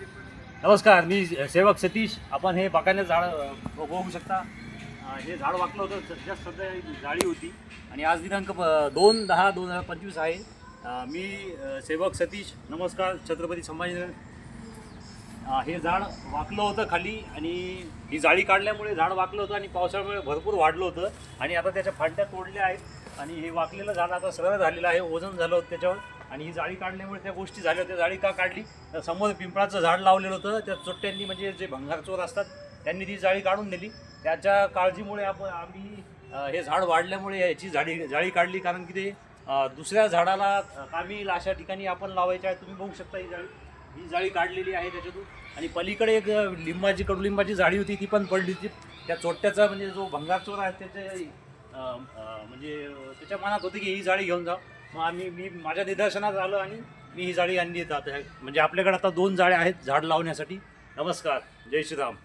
नमस्कार, मी सेवक सतीश. आपण हे बागाने झाड बघू शकता. हे झाड वाकलं होतं, जस्ट सध्या झाडी होती आणि आज दिनांक 2/10/2025 आहे. मी सेवक सतीश. नमस्कार. छत्रपती संभाजीनगर. हे झाड वाकलं होतं खाली आणि ही जाळी काढल्यामुळे झाड वाकलं होतं आणि पावसामुळे भरपूर वाढलं होतं आणि आता त्याच्या फांद्या तोडल्या आहेत आणि हे वाकलेलं झाड आता सरळ झालेलं आहे. वजन झालं होतं त्याच्यावर आणि ही जाळी काढल्यामुळे त्या गोष्टी झाल्या होत्या. जाळी का काढली तर समोर पिंपळाचं झाड लावलेलं होतं. त्या चोट्ट्यांनी म्हणजे जे भंगारचोर असतात त्यांनी ती जाळी काढून नेली. त्याच्या काळजीमुळे आम्ही हे झाड वाढल्यामुळे याची जाळी काढली, कारण की ते दुसऱ्या झाडाला कामी येईल अशा ठिकाणी आपण लावायचे आहे. तुम्ही बघू शकता ही जाळी काढलेली आहे त्याच्यातून. आणि पलीकडे एक कडुलिंबाची जाळी होती, ती पण पडली होती. त्या चोट्ट्याचा म्हणजे जो भंगारचोर आहे त्याच्या म्हणजे त्याच्या मनात होती की ही जाळी घेऊन जा. मग मी माझ्या निदर्शनात आलं आणि मी ही जाळी आणली. म्हणजे आपल्याकडे आता 2 जाळ्या आहेत झाड लावण्यासाठी. नमस्कार. जय श्रीराम.